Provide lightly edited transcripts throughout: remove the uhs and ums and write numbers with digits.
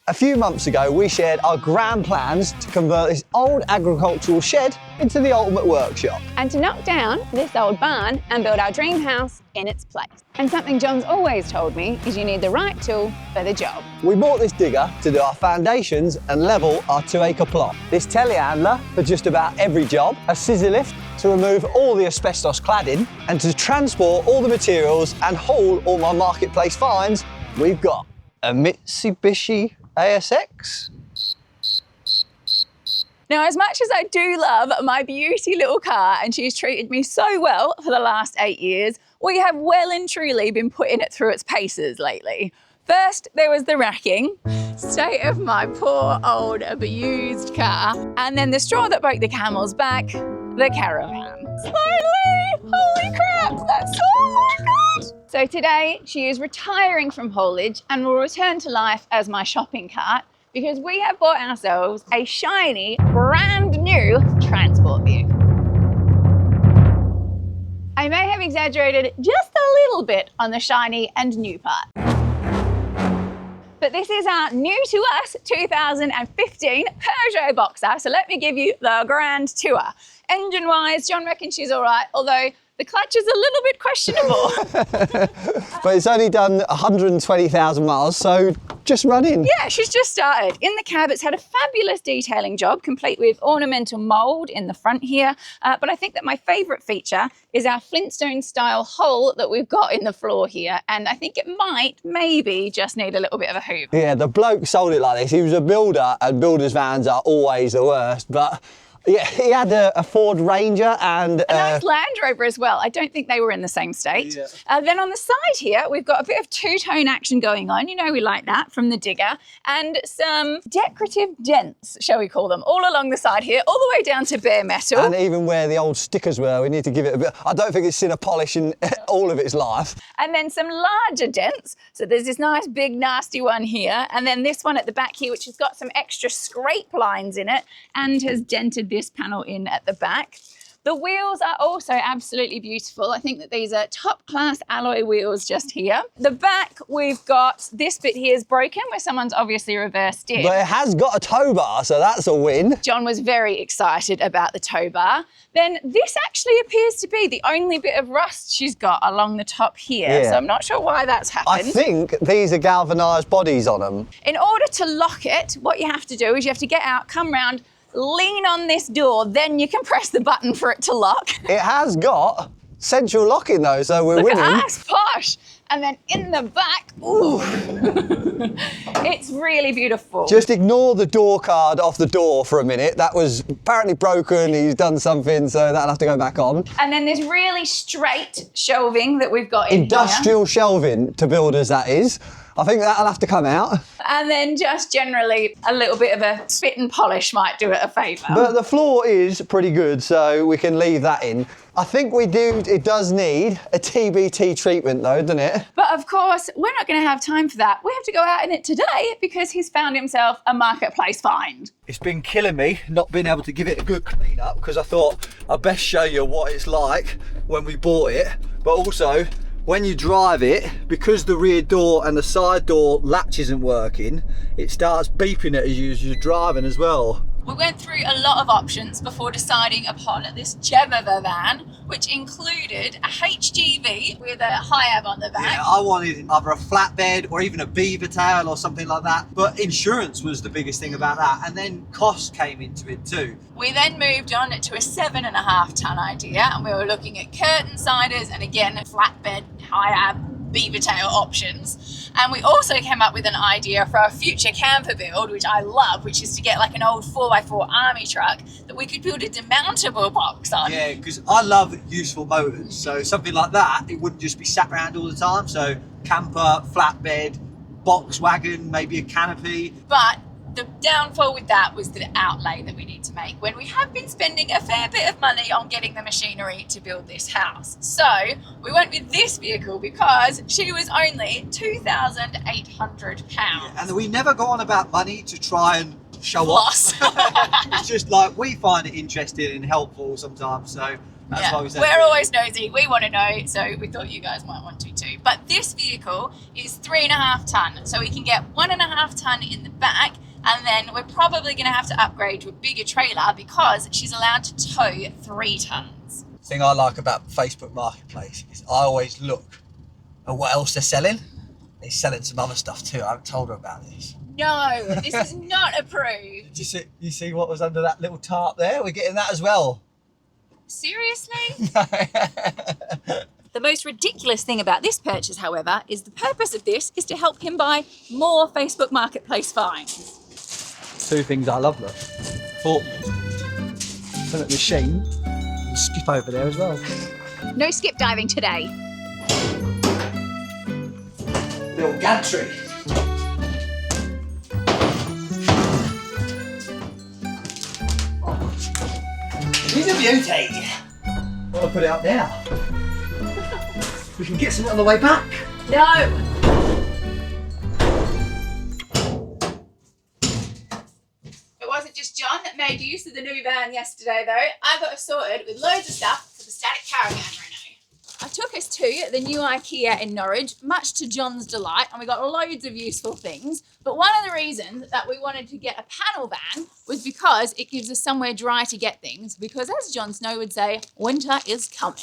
A few months ago, we shared our grand plans to convert this old agricultural shed into the ultimate workshop. And to knock down this old barn and build our dream house in its place. And something John's always told me is you need the right tool for the job. We bought this digger to do our foundations and level our 2-acre plot. This telehandler for just about every job, a scissor lift to remove all the asbestos cladding, and to transport all the materials and haul all my marketplace finds, we've got a Mitsubishi ASX. Now, as much as I do love my beauty little car, and she's treated me so well for the last 8 years, we have well and truly been putting it through its paces lately. First, there was the wrecking, state of my poor old abused car, and then the straw that broke the camel's back, the caravan. Slowly! Holy crap! That's oh my god! So today, she is retiring from haulage and will return to life as my shopping cart because we have bought ourselves a shiny, brand new transport vehicle. I may have exaggerated just a little bit on the shiny and new part. But this is our new to us 2015 Peugeot Boxer, so let me give you the grand tour. Engine-wise, John reckons she's all right, although the clutch is a little bit questionable. But it's only done 120,000 miles, so just run in. Yeah, she's just started. In the cab, it's had a fabulous detailing job, complete with ornamental mould in the front here. But I think that my favourite feature is our Flintstone-style hole that we've got in the floor here. And I think it might, maybe, just need a little bit of a hoover. Yeah, the bloke sold it like this. He was a builder, and builders' vans are always the worst. But yeah, he had a Ford Ranger and a nice Land Rover as well. I don't think they were in the same state. Yeah. Then on the side here, we've got a bit of two-tone action going on. You know we like that from the digger. And some decorative dents, shall we call them, all along the side here, all the way down to bare metal. And even where the old stickers were, we need to give it a bit. I don't think it's seen a polish in all of its life. And then some larger dents. So there's this nice big nasty one here. And then this one at the back here, which has got some extra scrape lines in it and has dented this panel in at the back. The wheels are also absolutely beautiful. I think that these are top class alloy wheels just here. The back, we've got this bit here is broken where someone's obviously reversed it. But it has got a tow bar, so that's a win. John was very excited about the tow bar. Then this actually appears to be the only bit of rust she's got along the top here. Yeah. So I'm not sure why that's happened. I think these are galvanised bodies on them. In order to lock it, what you have to do is you have to get out, come round, lean on this door, then you can press the button for it to lock. It has got central locking though, so we're winning. Look at us, posh. And then in the back, ooh, it's really beautiful. Just ignore the door card off the door for a minute. That was apparently broken, he's done something, so that'll have to go back on. And then there's really straight shelving that we've got in Industrial shelving to builders, that is. I think that'll have to come out. And then just generally a little bit of a spit and polish might do it a favour. But the floor is pretty good, so we can leave that in. I think it does need a TBT treatment though, doesn't it? But of course, we're not going to have time for that. We have to go out in it today because he's found himself a marketplace find. It's been killing me not being able to give it a good clean up because I thought I'd best show you what it's like when we bought it, but also when you drive it, because the rear door and the side door latch isn't working, it starts beeping at you as you're driving as well. We went through a lot of options before deciding upon this gem of a van, which included a HGV with a high ab on the back. Yeah, I wanted either a flatbed or even a beaver tail or something like that. But insurance was the biggest thing about that. And then cost came into it too. We then moved on to a 7.5 ton idea, and we were looking at curtain siders and again, flatbed, high ab, beaver tail options. And we also came up with an idea for our future camper build, which I love, which is to get like an old 4x4 army truck that we could build a demountable box on. Yeah, because I love useful motors, so something like that, it wouldn't just be sat around all the time. So camper, flatbed, box wagon, maybe a canopy. But the downfall with that was the outlay that we need to make when we have been spending a fair bit of money on getting the machinery to build this house. So we went with this vehicle because she was only £2,800. Yeah, and we never go on about money to try and show Floss. off. It's just like we find it interesting and helpful sometimes, so that's why we say we're always nosy. We want to know, so we thought you guys might want to too. but this vehicle is 3.5 tonne. So we can get 1.5 tonne in the back, and then we're probably going to have to upgrade to a bigger trailer because she's allowed to tow 3 tonnes. The thing I like about Facebook Marketplace is I always look at what else they're selling. They're selling some other stuff too. I haven't told her about this. No, this is not approved. Did you see what was under that little tarp there? We're getting that as well. Seriously? The most ridiculous thing about this purchase, however, is the purpose of this is to help him buy more Facebook Marketplace finds. 2 things I love, look. Thought, turn at the machine and skip over there as well. No skip diving today. Little gantry. She's a beauty. I want to put it up now. We can get something on the way back. No. It wasn't just John that made use of the new van yesterday, though. I got us sorted with loads of stuff for the static caravan Renault. I took us to the new IKEA in Norwich, much to John's delight, and we got loads of useful things. But one of the reasons that we wanted to get a panel van was because it gives us somewhere dry to get things, because as Jon Snow would say, winter is coming.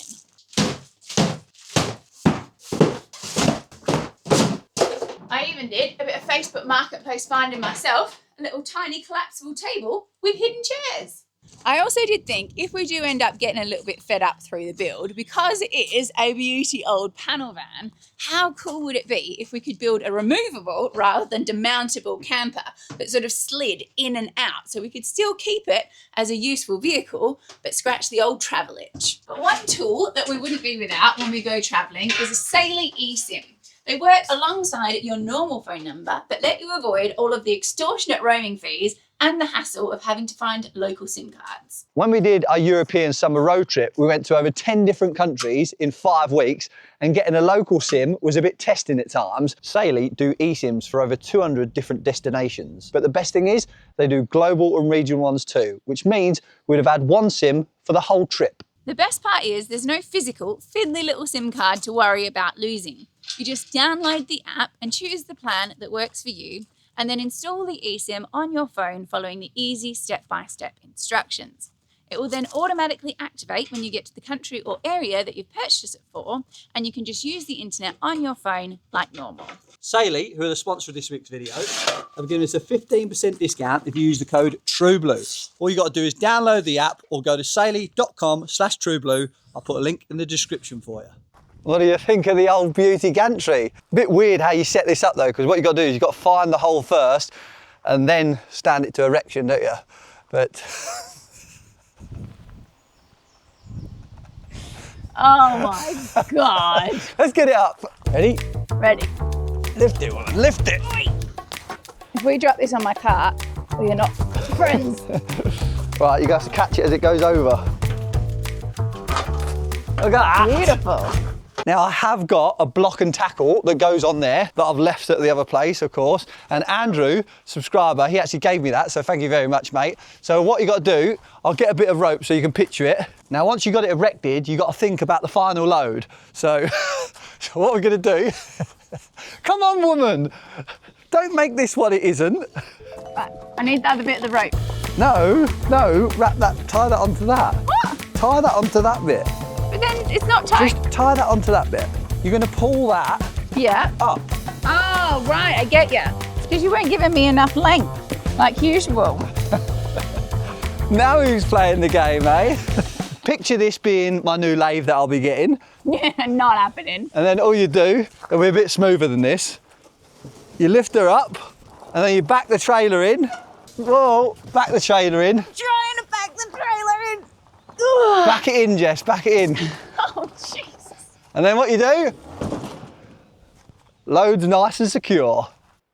I even did a bit of Facebook Marketplace finding myself, a little tiny collapsible table with hidden chairs. I also did think if we do end up getting a little bit fed up through the build, because it is a beauty old panel van, how cool would it be if we could build a removable rather than demountable camper that sort of slid in and out, so we could still keep it as a useful vehicle but scratch the old travel itch. But one tool that we wouldn't be without when we go travelling is a Saily eSIM. They work alongside your normal phone number but let you avoid all of the extortionate roaming fees and the hassle of having to find local SIM cards. When we did our European summer road trip, we went to over 10 different countries in 5 weeks, and getting a local SIM was a bit testing at times. Saily do eSIMs for over 200 different destinations. But the best thing is, they do global and regional ones too, which means we'd have had 1 SIM for the whole trip. The best part is there's no physical, fiddly little SIM card to worry about losing. You just download the app and choose the plan that works for you, and then install the eSIM on your phone following the easy step-by-step instructions. It will then automatically activate when you get to the country or area that you've purchased it for, and you can just use the internet on your phone like normal. Saily, who are the sponsor of this week's video, have given us a 15% discount if you use the code TRUEBLUE. All you got to do is download the app or go to saily.com/trueblue. I'll put a link in the description for you. What do you think of the old beauty gantry? A bit weird how you set this up though, because what you've got to do is you've got to find the hole first and then stand it to erection, don't you? But oh my God. Let's get it up. Ready? Ready. Lift it, woman, lift it. If we drop this on my cart, we are not friends. Right, you have to catch it as it goes over. Look at that. Beautiful. Now I have got a block and tackle that goes on there that I've left at the other place, of course. And Andrew, subscriber, he actually gave me that, so thank you very much, mate. So what you got to do, I'll get a bit of rope so you can picture it. Now once you got it erected, you got to think about the final load. So, so what we're going to do, come on woman, don't make this what it isn't. Right, I need the other bit of the rope. No, tie that onto that. What? Tie that onto that bit. But then it's not tight. Just tie that onto that bit. You're going to pull that up. Oh, right, I get you. Because you weren't giving me enough length, like usual. Now who's playing the game, eh? Picture this being my new lathe that I'll be getting. Yeah, not happening. And then all you do, it'll be a bit smoother than this. You lift her up, and then you back the trailer in. Whoa, back the trailer in. Trying to back the trailer in. Back it in, Jess, back it in. Oh, Jesus. And then what you do, load's nice and secure.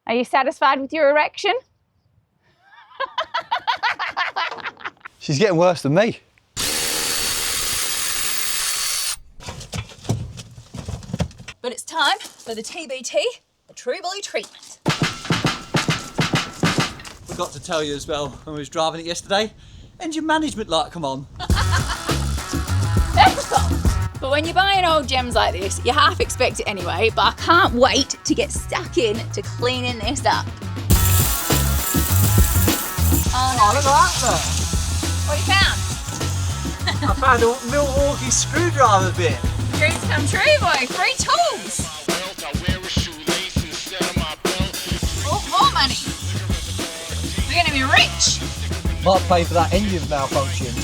Are you satisfied with your erection? She's getting worse than me. But it's time for the TBT, the True Blue treatment. Forgot to tell you as well, when we was driving it yesterday, engine management light come on. But when you're buying old gems like this, you half expect it anyway, but I can't wait to get stuck in to cleaning this up. Oh, no. Oh, look at that there. What have you found? I found a Milwaukee screwdriver bit. Dreams come true, boy. 3 tools. Oh, more money. We're going to be rich. Might pay for that engine malfunction.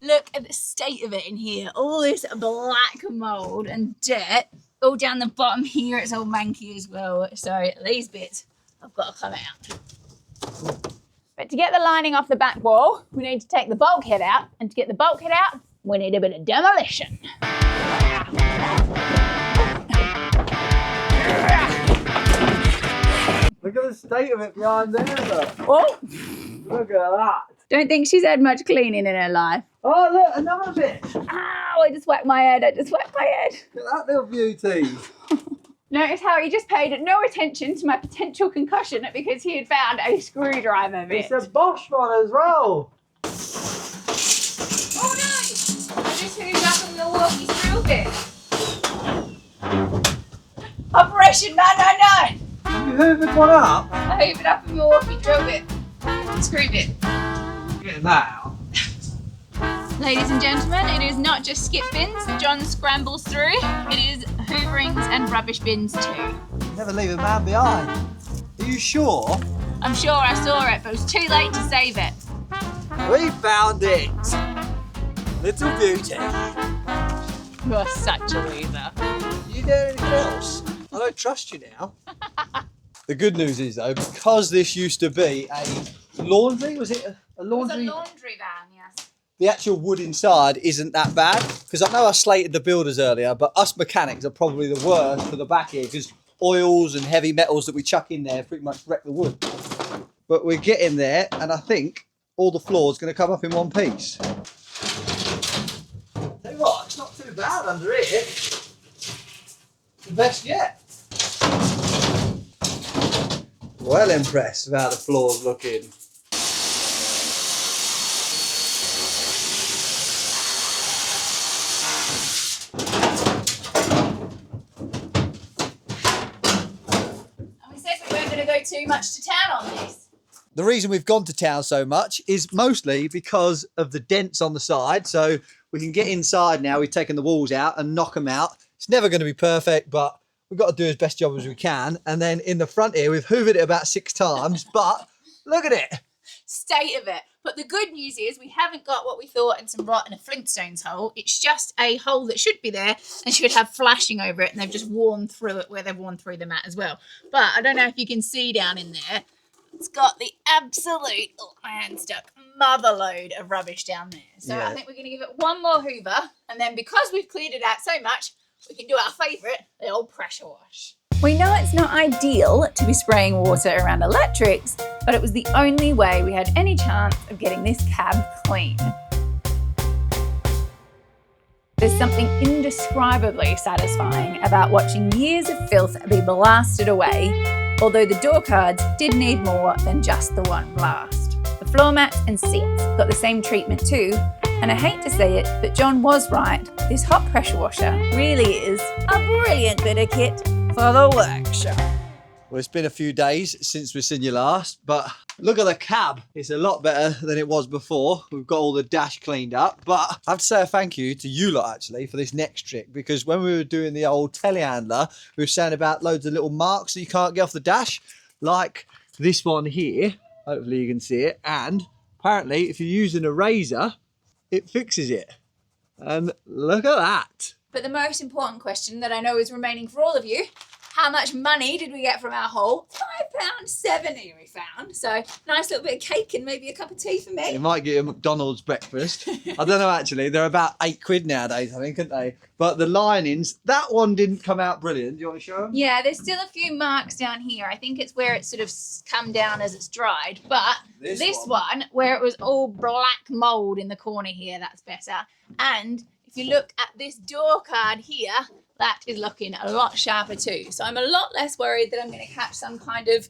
Look at the state of it in here. All this black mould and dirt. All down the bottom here, it's all manky as well. So these bits have got to come out. But to get the lining off the back wall, we need to take the bulkhead out. And to get the bulkhead out, we need a bit of demolition. Look at the state of it behind there, look. Oh, Look at that. don't think she's had much cleaning in her life. Oh, look, another bit. Ow, I just whacked my head. Look at that little beauty. Notice how he just paid no attention to my potential concussion because he had found a screwdriver bit. It's a Bosch one as well. Oh no! I just hooved up a Milwaukee drill bit. Operation 999! You hoovered one up? I hoovered up a Milwaukee drill bit. Screw bit. Getting that out. Ladies and gentlemen, it is not just skip bins that John scrambles through, it is hooverings and rubbish bins too. Never leave a man behind. Are you sure? I'm sure I saw it, but it was too late to save it. We found it. Little beauty. You are such a loser. You do anything else? I don't trust you now. The good news is though, because this used to be a laundry, was it a laundry? It was a laundry van, yes. The actual wood inside isn't that bad, because I know I slated the builders earlier, but us mechanics are probably the worst for the back here, because oils and heavy metals that we chuck in there pretty much wreck the wood. But we're getting there, and I think all the floor's going to come up in one piece. Tell you what, it's not too bad under here. The best yet. Well impressed with how the floor's looking. Too much to town on this. The reason we've gone to town so much is mostly because of the dents on the side. So we can get inside now. We've taken the walls out and knock them out. It's never going to be perfect, but we've got to do as best job as we can. And then in the front here, we've hoovered it about 6 times, but look at it. State of it. But the good news is we haven't got what we thought in some rot in a Flintstones hole. It's just a hole that should be there and should have flashing over it, and they've just worn through it where they've worn through the mat as well. But I don't know if you can see down in there. It's got the absolute, oh, my hand stuck, motherload of rubbish down there. So Yeah. I think we're going to give it one more hoover, and then because we've cleared it out so much, we can do our favourite, the old pressure wash. We know it's not ideal to be spraying water around electrics, but it was the only way we had any chance of getting this cab clean. There's something indescribably satisfying about watching years of filth be blasted away, although the door cards did need more than just the one blast. The floor mats and seats got the same treatment too, and I hate to say it, but John was right. This hot pressure washer really is a brilliant bit of kit for the workshop. Well, it's been a few days since we've seen you last, but look at the cab. It's a lot better than it was before. We've got all the dash cleaned up, but I have to say a thank you to you lot actually for this next trick, because when we were doing the old telehandler, we were saying about loads of little marks that you can't get off the dash, like this one here. Hopefully you can see it. And apparently if you're using a razor, it fixes it. And look at that. But the most important question that I know is remaining for all of you, how much money did we get from our haul? £5.70 we found. So nice little bit of cake and maybe a cup of tea for me. You might get a McDonald's breakfast. I don't know actually. They're about £8 nowadays, I think, aren't they? But the linings, that one didn't come out brilliant. Do you want to show them? Yeah, there's still a few marks down here. I think it's where it's sort of come down as it's dried. But this one, where it was all black mould in the corner here, that's better. And if If you look at this door card here, that is looking a lot sharper too. So I'm a lot less worried that I'm going to catch some kind of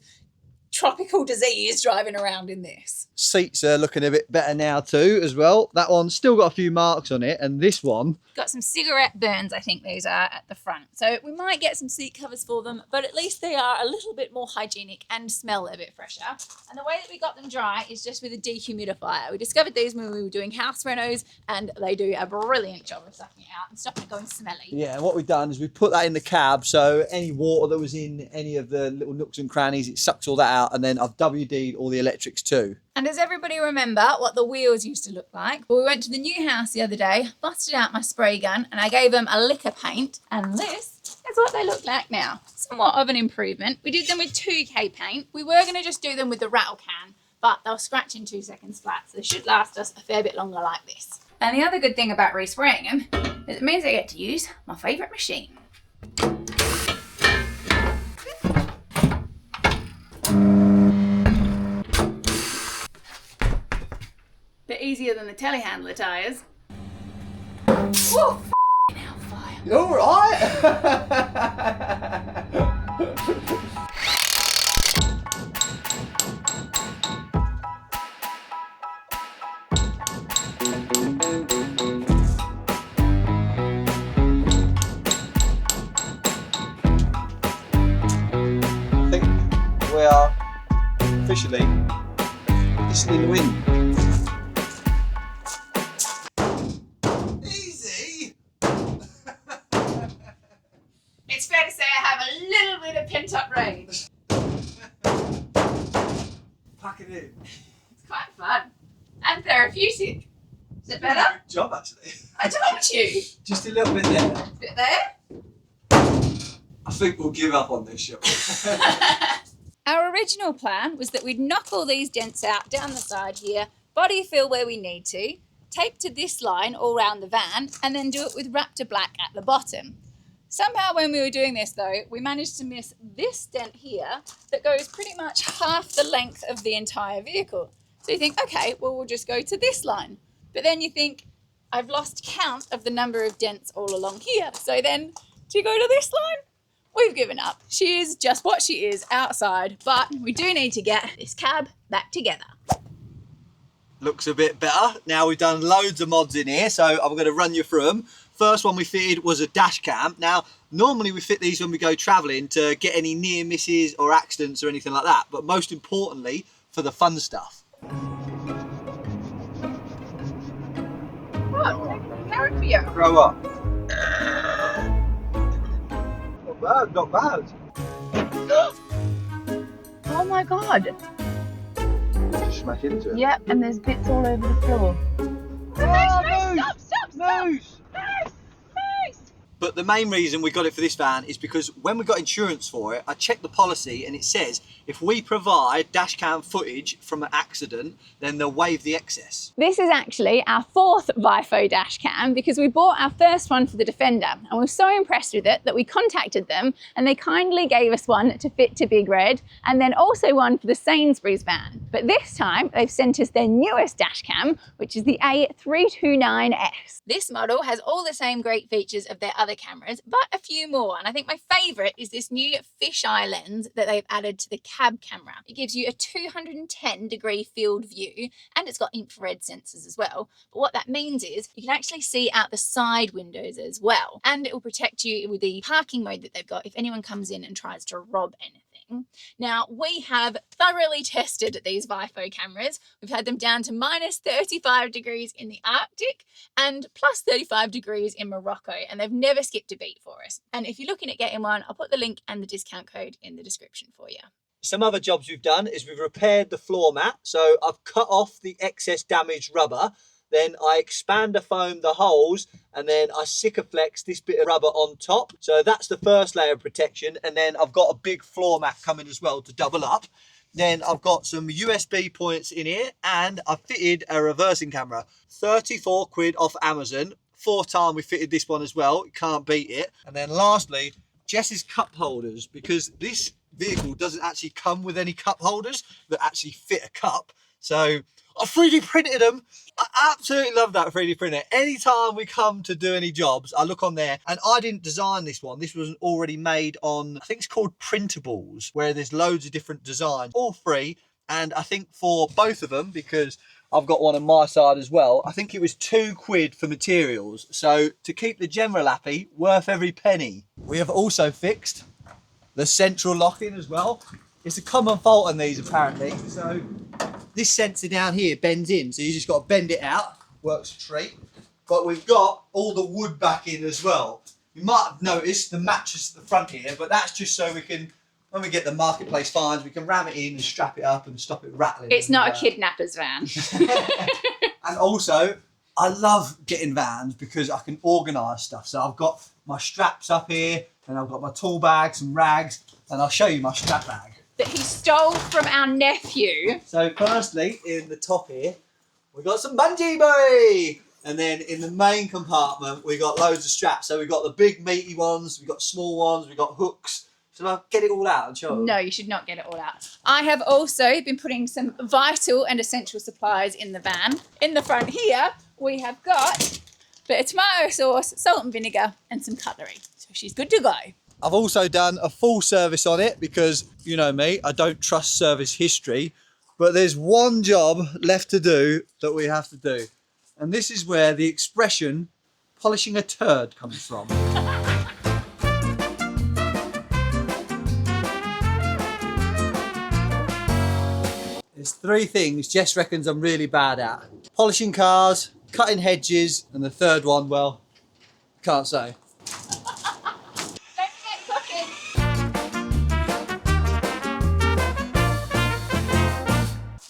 tropical disease driving around in this. Seats are looking a bit better now too as well. That one's still got a few marks on it, and this one got some cigarette burns, I think these are, at the front. So we might get some seat covers for them, but at least they are a little bit more hygienic and smell a bit fresher. And the way that we got them dry is just with a dehumidifier. We discovered these when we were doing house renos, and they do a brilliant job of sucking it out and stopping it going smelly. Yeah, and what we've done is we put that in the cab, so any water that was in any of the little nooks and crannies, it sucks all that out, and then I've WD'd all the electrics too. And does everybody remember what the wheels used to look like? Well, we went to the new house the other day, busted out my spray gun, and I gave them a lick of paint, and this is what they look like now. Somewhat of an improvement. We did them with 2K paint. We were going to just do them with the rattle can, but they'll scratch in 2 seconds flat, so they should last us a fair bit longer like this. And the other good thing about respraying them is it means I get to use my favourite machine. Bit easier than the telehandler tyres. Whoa, hellfire. You all right? I think we are officially listening to the wind. It's fair to say I have a little bit of pent-up rage. Pack it in. It's quite fun. And therapeutic. Is it better? Good job, actually. I told you. Just a little bit there. Bit there. I think we'll give up on this shot. Our original plan was that we'd knock all these dents out down the side here, body fill where we need to, tape to this line all round the van, and then do it with Raptor Black at the bottom. Somehow when we were doing this though, we managed to miss this dent here that goes pretty much half the length of the entire vehicle. So you think, okay, well, we'll just go to this line. But then you think, I've lost count of the number of dents all along here. So then, do you go to this line? We've given up. She is just what she is outside, but we do need to get this cab back together. Looks a bit better. Now we've done loads of mods in here, so I'm going to run you through them. First one we fitted was a dash cam. Now, normally we fit these when we go travelling to get any near misses or accidents or anything like that, but most importantly, for the fun stuff. What? Carrot for you. Grow up. Not bad, not bad. Oh my God. Smash into it. Yep, and there's bits all over the floor. Stop! Nose! But the main reason we got it for this van is because when we got insurance for it, I checked the policy and it says if we provide dash cam footage from an accident, then they'll waive the excess. This is actually our 4th VIFO dash cam because we bought our first one for the Defender and we were so impressed with it that we contacted them and they kindly gave us one to fit to Big Red and then also one for the Sainsbury's van. But this time they've sent us their newest dash cam, which is the A329S. This model has all the same great features of their other cameras, but a few more. And I think my favourite is this new fisheye lens that they've added to the cab camera. It gives you a 210-degree field view and it's got infrared sensors as well. But what that means is you can actually see out the side windows as well. And it will protect you with the parking mode that they've got if anyone comes in and tries to rob anything. Now, we have thoroughly tested these VIFO cameras. We've had them down to minus 35 degrees in the Arctic and plus 35 degrees in Morocco, and they've never skipped a beat for us. And if you're looking at getting one, I'll put the link and the discount code in the description for you. Some other jobs we've done is we've repaired the floor mat. So I've cut off the excess damaged rubber. Then I expand foam the holes and then I Sikaflex this bit of rubber on top. So that's the first layer of protection. And then I've got a big floor mat coming as well to double up. Then I've got some USB points in here and I've fitted a reversing camera. 34 quid off Amazon. 4th time we fitted this one as well. You can't beat it. And then lastly, Jess's cup holders, because this vehicle doesn't actually come with any cup holders that actually fit a cup. So I 3D printed them. I absolutely love that 3D printer. Anytime we come to do any jobs, I look on there, and I didn't design this one. This was already made on, I think it's called Printables, where there's loads of different designs, all free. And I think for both of them, because I've got one on my side as well, I think it was £2 for materials. So to keep the general happy, worth every penny. We have also fixed the central locking as well. It's a common fault on these apparently. So this sensor down here bends in, so you just got to bend it out, works a treat. But we've got all the wood back in as well. You might have noticed the mattress at the front here, but that's just so we can, when we get the marketplace fines, we can ram it in and strap it up and stop it rattling. It's not a kidnapper's van. And also, I love getting vans because I can organise stuff. So I've got my straps up here, and I've got my tool bag, some rags, and I'll show you my strap bag. That he stole from our nephew. So firstly, in the top here, we got some bungee boy. And then in the main compartment, we got loads of straps. So we've got the big meaty ones, we've got small ones, we've got hooks. Shall I get it all out and show them? No, you should not get it all out. I have also been putting some vital and essential supplies in the van. In the front here, we have got a bit of tomato sauce, salt and vinegar, and some cutlery. So she's good to go. I've also done a full service on it because, you know me, I don't trust service history. But there's one job left to do that we have to do. And this is where the expression polishing a turd comes from. There's 3 things Jess reckons I'm really bad at. Polishing cars, cutting hedges, and the third one, well, can't say.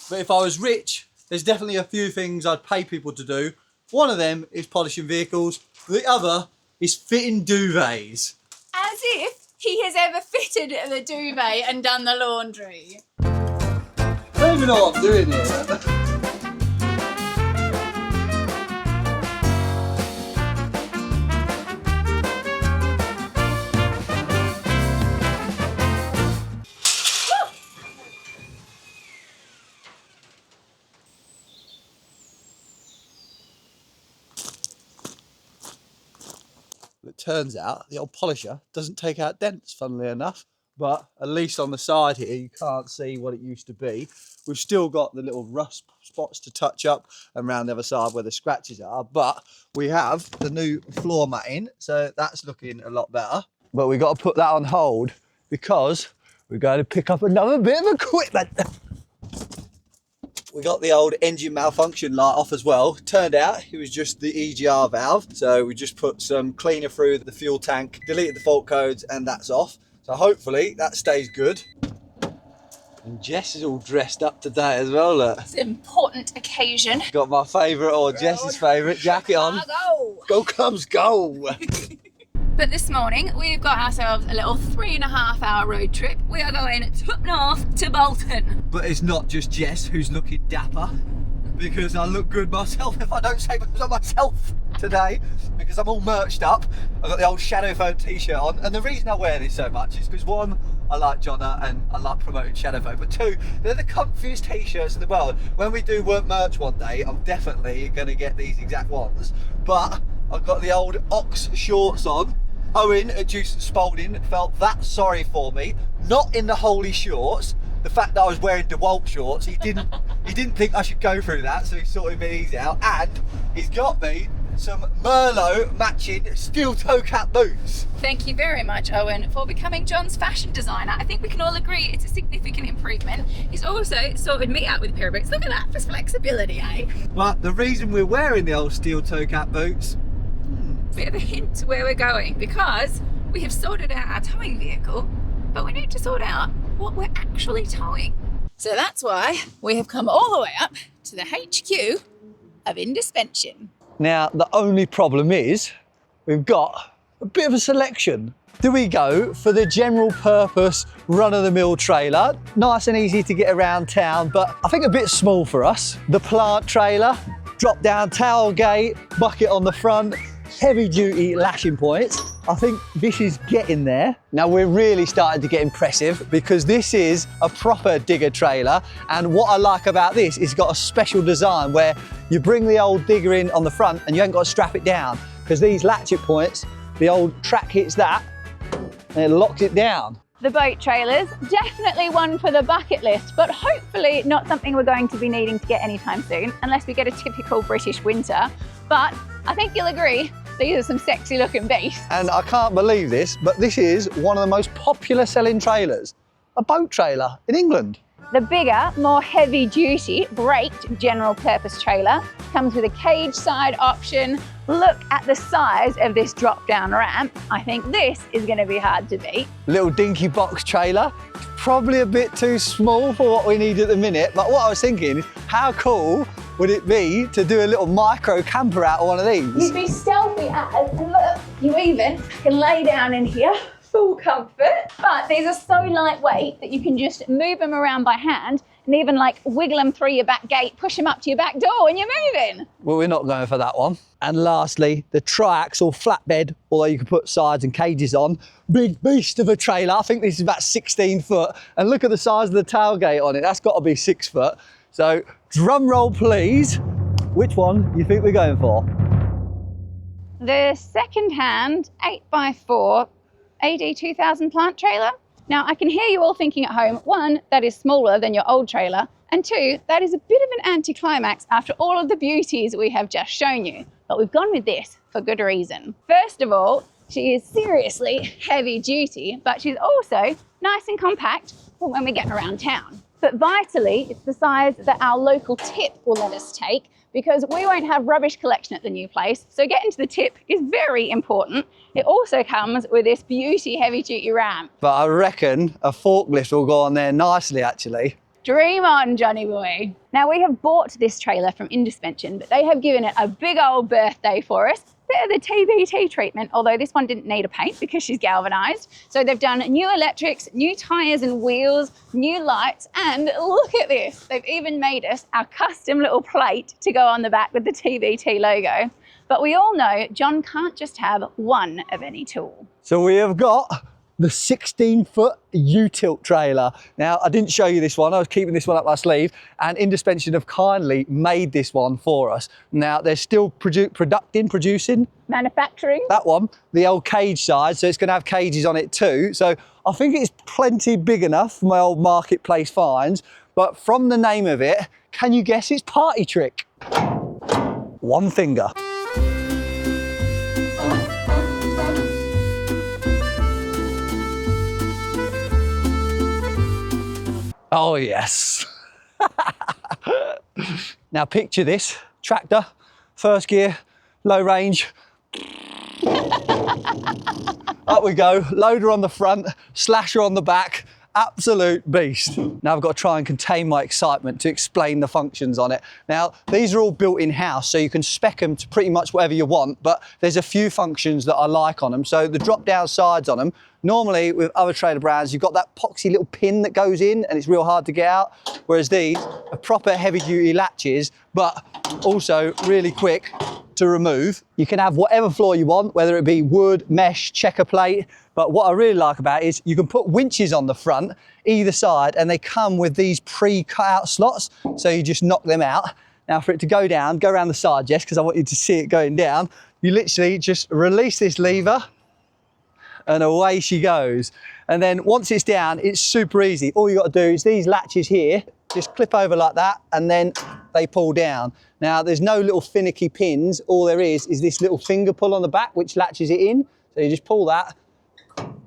But if I was rich, there's definitely a few things I'd pay people to do. One of them is polishing vehicles. The other is fitting duvets. As if he has ever fitted the duvet and done the laundry. I don't even know what I'm doing here. It turns out the old polisher doesn't take out dents, funnily enough, but at least on the side here you can't see what it used to be. We've still got the little rust spots to touch up and around the other side where the scratches are, but we have the new floor matting, so that's looking a lot better. But we've got to put that on hold because we're going to pick up another bit of equipment. We got the old engine malfunction light off as well. Turned out it was just the EGR valve. So we just put some cleaner through the fuel tank, deleted the fault codes, and that's off. So hopefully that stays good. And Jess is all dressed up today as well, look. It's an important occasion. Got my favourite, or Jess's favourite, jacket on. Go! Go Cubs, go! But this morning, we've got ourselves a little 3.5-hour road trip. We are going up north to Bolton. But it's not just Jess who's looking dapper, because I look good myself if I don't say so myself today, because I'm all merched up. I've got the old Shadow Phone t-shirt on, and the reason I wear this so much is because 1, I like Jonna and I like promoting Shadow Phone, but 2, they're the comfiest t-shirts in the world. When we do work merch one day, I'm definitely going to get these exact ones. But I've got the old Ox shorts on. Owen at Juice Spalding felt that sorry for me, not in the holy shorts. The fact that I was wearing DeWalt shorts, he didn't think I should go through that, so he sorted these out. And he's got me some Merlot matching steel toe cap boots. Thank you very much, Owen, for becoming John's fashion designer. I think we can all agree it's a significant improvement. He's also sorted me out with a pair of boots. Look at that, for flexibility, eh? But the reason we're wearing the old steel toe cap boots, bit of a hint to where we're going, because we have sorted out our towing vehicle, but we need to sort out what we're actually towing. So that's why we have come all the way up to the HQ of Indispension. Now, the only problem is we've got a bit of a selection. Do we go for the general purpose run-of-the-mill trailer? Nice and easy to get around town, but I think a bit small for us. The plant trailer, drop down tailgate, bucket on the front, heavy duty lashing points. I think this is getting there. Now we're really starting to get impressive because this is a proper digger trailer. And what I like about this is it's got a special design where you bring the old digger in on the front and you ain't got to strap it down because these latchet points, the old track hits that and it locks it down. The boat trailers, definitely one for the bucket list, but hopefully not something we're going to be needing to get anytime soon, unless we get a typical British winter. But I think you'll agree, these are some sexy looking beasts. And I can't believe this, but this is one of the most popular selling trailers, a boat trailer in England. The bigger, more heavy duty, braked general purpose trailer comes with a cage side option. Look at the size of this drop down ramp. I think this is going to be hard to beat. Little dinky box trailer, probably a bit too small for what we need at the minute, but what I was thinking is how cool would it be to do a little micro camper out of one of these? You'd be stealthy as, and look, you even can lay down in here. Full comfort, but these are so lightweight that you can just move them around by hand and even like wiggle them through your back gate, push them up to your back door and you're moving. Well, we're not going for that one. And lastly, the triaxle flatbed, although you can put sides and cages on. Big beast of a trailer. I think this is about 16 foot. And look at the size of the tailgate on it. That's got to be 6 foot. So drum roll, please. Which one do you think we're going for? The second-hand 8x4 AD 2000 plant trailer. Now I can hear you all thinking at home, one, that is smaller than your old trailer, and two, that is a bit of an anticlimax after all of the beauties we have just shown you. But we've gone with this for good reason. First of all, she is seriously heavy duty, but she's also nice and compact for when we get around town. But vitally, it's the size that our local tip will let us take because we won't have rubbish collection at the new place. So getting to the tip is very important. It also comes with this beauty heavy duty ramp. But I reckon a forklift will go on there nicely, actually. Dream on, Johnny boy. Now we have bought this trailer from Indispension, but they have given it a big old birthday for us. Bit of the TTTT treatment, although this one didn't need a paint because she's galvanised. So they've done new electrics, new tyres and wheels, new lights, and look at this. They've even made us our custom little plate to go on the back with the TTT logo. But we all know John can't just have one of any tool. So we have got the 16-foot U-tilt trailer. Now, I didn't show you this one. I was keeping this one up my sleeve, and Indispension have kindly made this one for us. Now, they're still producing. Manufacturing. That one, the old cage side, so it's going to have cages on it too. So I think it's plenty big enough for my old marketplace finds, but from the name of it, can you guess its party trick? One finger. Oh yes. Now picture this, tractor, first gear, low range. Up we go, loader on the front, slasher on the back, absolute beast. Now I've got to try and contain my excitement to explain the functions on it. Now, these are all built in-house, so you can spec them to pretty much whatever you want, but there's a few functions that I like on them. So the drop-down sides on them, normally with other trailer brands, you've got that poxy little pin that goes in and it's real hard to get out, whereas these are proper heavy-duty latches, but also really quick to remove. You can have whatever floor you want, whether it be wood, mesh, checker plate, but what I really like about it is you can put winches on the front, either side, and they come with these pre-cut out slots, so you just knock them out. Now for it to go down, go around the side, Jess, because I want you to see it going down. You literally just release this lever and away she goes. And then once it's down, it's super easy. All you got to do is these latches here, just clip over like that, and then they pull down. Now there's no little finicky pins. All there is this little finger pull on the back, which latches it in. So you just pull that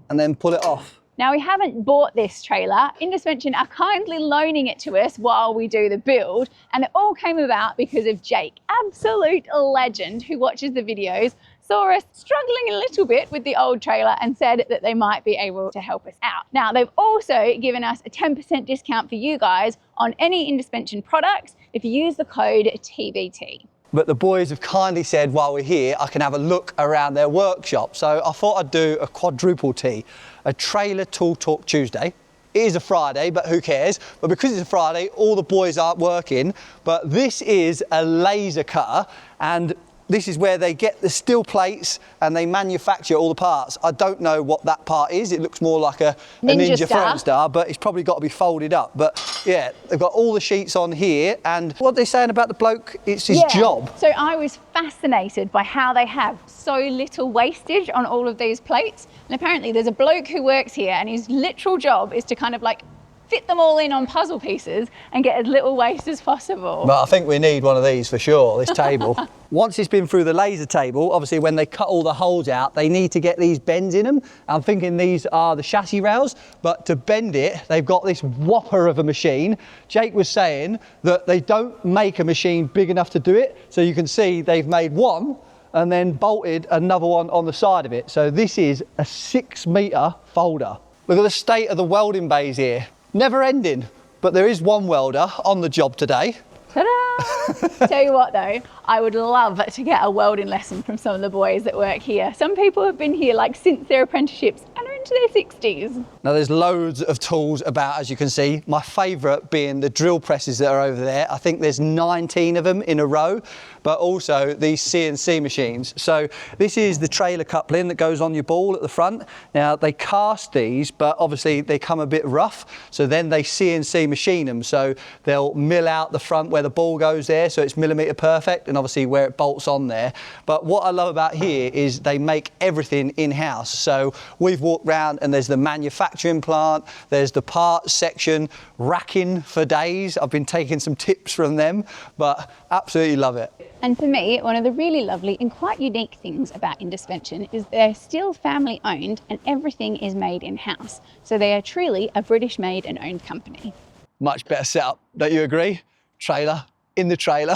and then pull it off. Now we haven't bought this trailer. Indispension are kindly loaning it to us while we do the build, and it all came about because of Jake, absolute legend who watches the videos, saw us struggling a little bit with the old trailer and said that they might be able to help us out. Now they've also given us a 10% discount for you guys on any Indispension products if you use the code TBT. But the boys have kindly said while we're here, I can have a look around their workshop. So I thought I'd do a quadruple T, a Trailer Tool Talk Tuesday. It is a Friday, but who cares? But because it's a Friday, all the boys aren't working. But this is a laser cutter, and this is where they get the steel plates and they manufacture all the parts. I don't know what that part is. It looks more like a Ninja throwing star, but it's probably got to be folded up. But yeah, they've got all the sheets on here. And what they're saying about the bloke, it's his job. So I was fascinated by how they have so little wastage on all of these plates. And apparently there's a bloke who works here and his literal job is to kind of like fit them all in on puzzle pieces and get as little waste as possible. But I think we need one of these for sure, this table. Once it's been through the laser table, obviously when they cut all the holes out, they need to get these bends in them. I'm thinking these are the chassis rails, but to bend it, they've got this whopper of a machine. Jake was saying that they don't make a machine big enough to do it. So you can see they've made one and then bolted another one on the side of it. So this is a 6 metre folder. Look at the state of the welding bays here. Never ending, but there is one welder on the job today. Ta-da! Tell you what though, I would love to get a welding lesson from some of the boys that work here. Some people have been here like since their apprenticeships and are into their 60s. Now there's loads of tools about, as you can see. My favourite being the drill presses that are over there. I think there's 19 of them in a row, but also these CNC machines. So this is the trailer coupling that goes on your ball at the front. Now they cast these, but obviously they come a bit rough. So then they CNC machine them. So they'll mill out the front where the ball goes there, so it's millimetre perfect, and obviously where it bolts on there. But what I love about here is they make everything in-house. So we've walked around and there's the manufacturing plant, there's the parts section, racking for days. I've been taking some tips from them, but absolutely love it. And for me, one of the really lovely and quite unique things about Indispension is they're still family owned and everything is made in-house. So they are truly a British made and owned company. Much better setup, don't you agree? Trailer, in the trailer.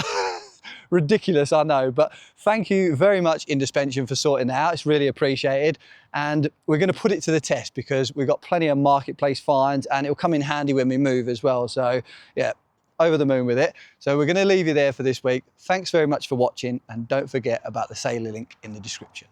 Ridiculous, I know, but thank you very much, Indispension, for sorting that out. It's really appreciated. And we're going to put it to the test because we've got plenty of marketplace finds and it'll come in handy when we move as well. So yeah, over the moon with it. So we're going to leave you there for this week. Thanks very much for watching and don't forget about the sailor link in the description.